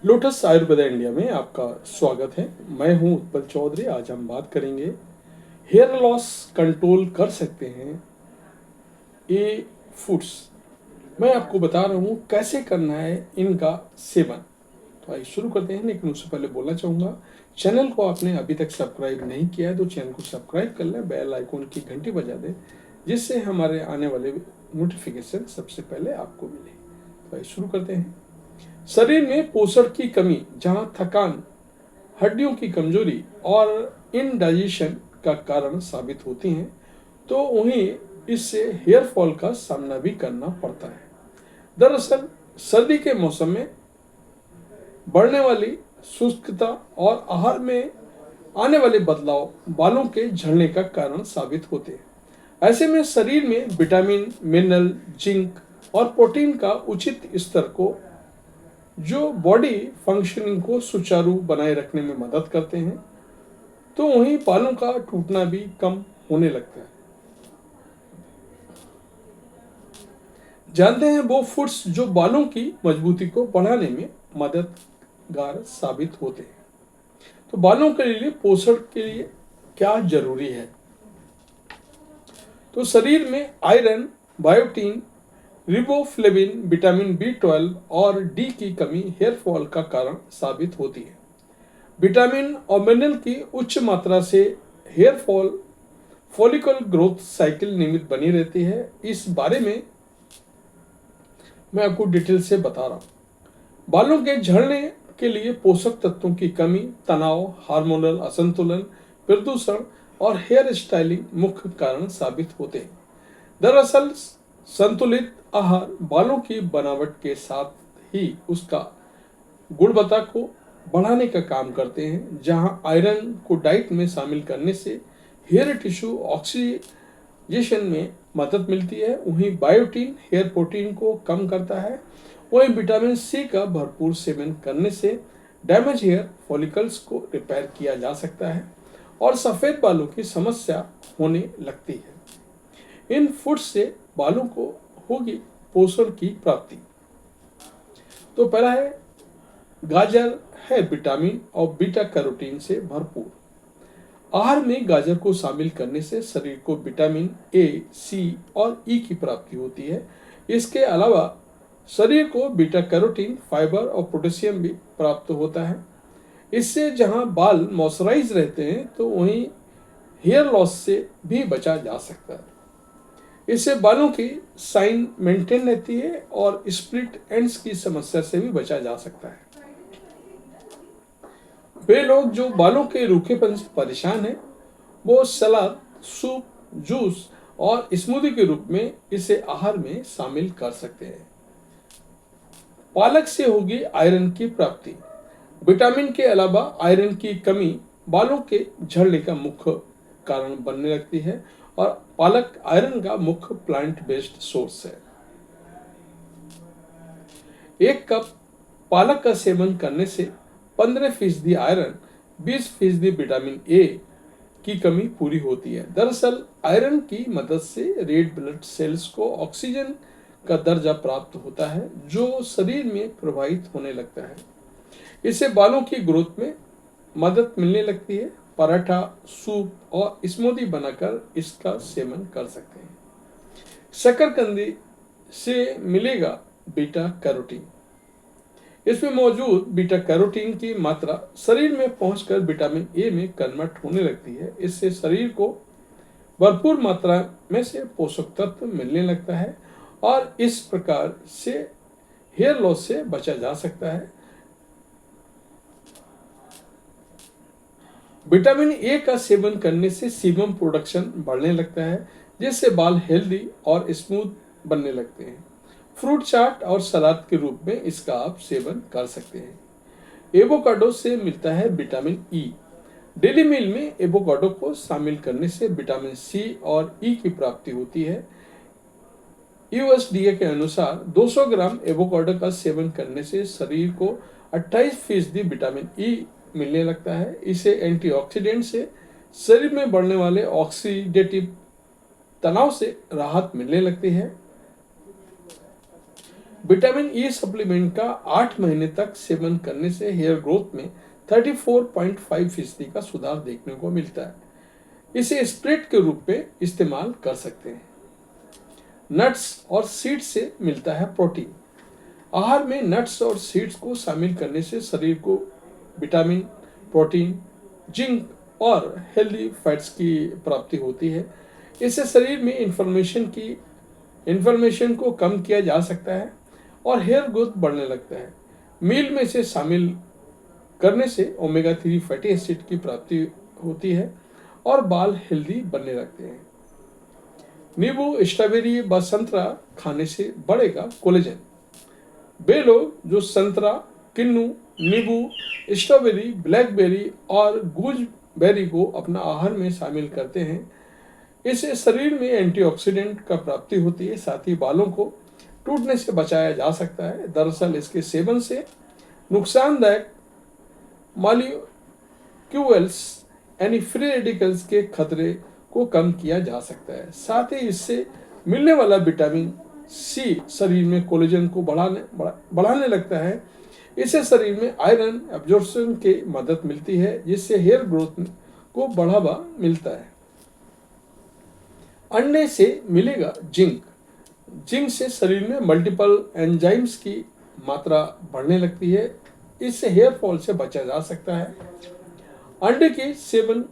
Lotus Ayurveda India में आपका स्वागत है। मैं हूं उत्पल चौधरी। आज हम बात करेंगे हेयर लॉस कंट्रोल कर सकते हैं ये फूड्स। मैं आपको बता रहा हूं कैसे करना है इनका सेवन। तो आइए शुरू करते हैं, लेकिन उससे पहले बोलना चाहूँगा, चैनल को आपने अभी तक सब्सक्राइब नहीं किया है तो चैनल को सब्सक्राइब कर लें, बेल आइकॉन की घंटी बजा दें, जिससे हमारे आने वाले नोटिफिकेशन सबसे पहले आपको मिले। तो आइए शुरू करते हैं। शरीर में पोषण की कमी, जहां थकान, हड्डियों की कमजोरी और इनडाइजेशन का कारण साबित होती हैं, तो उन्हें इससे हेयर फॉल का सामना भी करना पड़ता है। दरअसल सर्दी के मौसम में बढ़ने वाली शुष्कता और आहार में आने वाले बदलाव बालों के झड़ने का कारण साबित होते हैं। ऐसे में शरीर में विटामिन, मिनरल, जिंक और प्रोटीन का उचित स्तर को, जो बॉडी फंक्शनिंग को सुचारू बनाए रखने में मदद करते हैं, तो वहीं बालों का टूटना भी कम होने लगता है। जानते हैं वो फूड्स जो बालों की मजबूती को बढ़ाने में मददगार साबित होते हैं। तो बालों के लिए पोषण के लिए क्या जरूरी है? तो शरीर में iron, biotin, riboflavin, vitamin B 12 और डी की कमी हेयर फॉल का कारण साबित होती है। विटामिन और मिनरल की उच्च मात्रा से hair fall, follicle growth cycle नियमित बनी रहती है। इस बारे में मैं आपको डिटेल से बता रहा हूँ। बालों के झड़ने के लिए पोषक तत्वों की कमी, तनाव, हार्मोनल असंतुलन, प्रदूषण और हेयर स्टाइलिंग मुख्य कारण साबित होते हैं। दरअसल संतुलित आहार बालों की बनावट के साथ ही उसका गुणवत्ता को बढ़ाने का काम करते हैं। जहां आयरन को डाइट में शामिल करने से हेयर टिश्यू ऑक्सीजेशन में मदद मिलती है, वहीं बायोटीन हेयर प्रोटीन को कम करता है, वहीं विटामिन सी का भरपूर सेवन करने से डैमेज हेयर फॉलिकल्स को रिपेयर किया जा सकता है और सफेद बालों की समस्या होने लगती है। इन फूड्स से बालों को होगी पोषण की प्राप्ति। तो पहला है गाजर, है विटामिन और बीटा कैरोटीन से भरपूर। आहार में गाजर को शामिल करने से शरीर को विटामिन ए, सी और ई की प्राप्ति होती है। इसके अलावा शरीर को बीटा कैरोटीन, फाइबर और पोटेशियम भी प्राप्त होता है। इससे जहां बाल मॉइस्चराइज रहते हैं, तो वहीं हेयर लॉस से भी बचा जा सकता है। इससे बालों की शाइन मेंटेन रहती है और स्प्लिट एंड्स की समस्या से भी बचा जा सकता है। वे लोग जो बालों के रूखेपन से परेशान हैं, वो सलाद, सूप, जूस और स्मूदी के रूप में इसे आहार में शामिल कर सकते हैं। पालक से होगी आयरन की प्राप्ति। विटामिन के अलावा आयरन की कमी बालों के झड़ने का मुख्य कारण बनने लगती है और पालक आयरन का मुख्य प्लांट बेस्ड सोर्स है। 1 कप पालक का सेवन करने से 15% आयरन, 20% विटामिन ए की कमी पूरी होती है। दरअसल आयरन की मदद से रेड ब्लड सेल्स को ऑक्सीजन का दर्जा प्राप्त होता है, जो शरीर में प्रवाहित होने लगता है। इससे बालों की ग्रोथ में मदद मिलने लगती है। पराठा, सूप और स्मूदी बनाकर इसका सेवन कर सकते हैं। शकरकंदी से मिलेगा बीटा कैरोटीन। इसमें मौजूद बीटा कैरोटीन की मात्रा शरीर में पहुंचकर विटामिन ए में कन्वर्ट होने लगती है। इससे शरीर को भरपूर मात्रा में से पोषक तत्व मिलने लगता है और इस प्रकार से हेयर लॉस से बचा जा सकता है। विटामिन ए का सेवन करने से सीबम प्रोडक्शन बढ़ने लगता है, जिससे बाल हेल्दी और स्मूथ बनने लगते हैं। फ्रूट चाट और सलाद के रूप में इसका आप सेवन कर सकते हैं। एवोकाडो से मिलता है विटामिन ई। डेली मील में एवोकाडो को शामिल करने से विटामिन सी और ई की प्राप्ति होती है। यूएसडीए के अनुसार 200 ग्राम एवोकाडो का सेवन करने से शरीर को 28% विटामिन ई मिलने लगता है। इसे एंटीऑक्सीडेंट से शरीर में बढ़ने वाले ऑक्सीडेटिव तनाव से राहत मिलने लगती है। विटामिन ई सप्लीमेंट का 8 महीने तक सेवन करने से हेयर ग्रोथ में 34.5% का सुधार देखने को मिलता है। इसे स्प्रेड के रूप में इस्तेमाल कर सकते हैं। नट्स और सीड्स से मिलता है प्रोटीन। आहार में नट्स और सीड्स को शामिल करने से शरीर को विटामिन, प्रोटीन, जिंक और हेल्दी फैट्स की प्राप्ति होती है। इससे शरीर में इन्फ्लेमेशन को कम किया जा सकता है और हेयर ग्रोथ बढ़ने लगता है। मील में इसे शामिल करने से ओमेगा 3 फैटी एसिड की प्राप्ति होती है और बाल हेल्दी बनने लगते हैं। नींबू, स्ट्रॉबेरी व संतरा खाने से बढ़ेगा कोलेजन। वे लोग जो संतरा, किन्नू, नींबू, स्ट्रॉबेरी, ब्लैकबेरी और गूजबेरी को अपना आहार में शामिल करते हैं, इससे शरीर में एंटीऑक्सीडेंट का प्राप्ति होती है। साथ ही बालों को टूटने से बचाया जा सकता है। दरअसल इसके सेवन से नुकसानदायक मॉलिक्यूल्स यानी फ्री रेडिकल्स के खतरे को कम किया जा सकता है। साथ ही इससे मिलने वाला विटामिन सी शरीर में कोलेजन को बढ़ाने लगता है। इससे शरीर में आयरन एब्जॉर्प्शन की मदद मिलती है, जिससे हेयर ग्रोथ को बढ़ावा मिलता है। अंडे से मिलेगा जिंक। जिंक से शरीर में मल्टीपल एंजाइम्स की मात्रा बढ़ने लगती है। इससे हेयर फॉल से बचा जा सकता है। अंडे के सेवन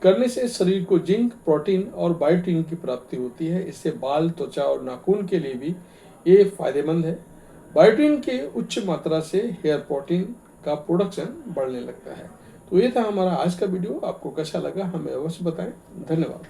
करने से शरीर को जिंक, प्रोटीन और बायोटिन की प्राप्ति होती है। इससे बाल, त्वचा और नाखून के लिए भी ये फायदेमंद है। बायोटिन के उच्च मात्रा से हेयर प्रोटीन का प्रोडक्शन बढ़ने लगता है। तो ये था हमारा आज का वीडियो। आपको कैसा लगा हमें अवश्य बताएं। धन्यवाद।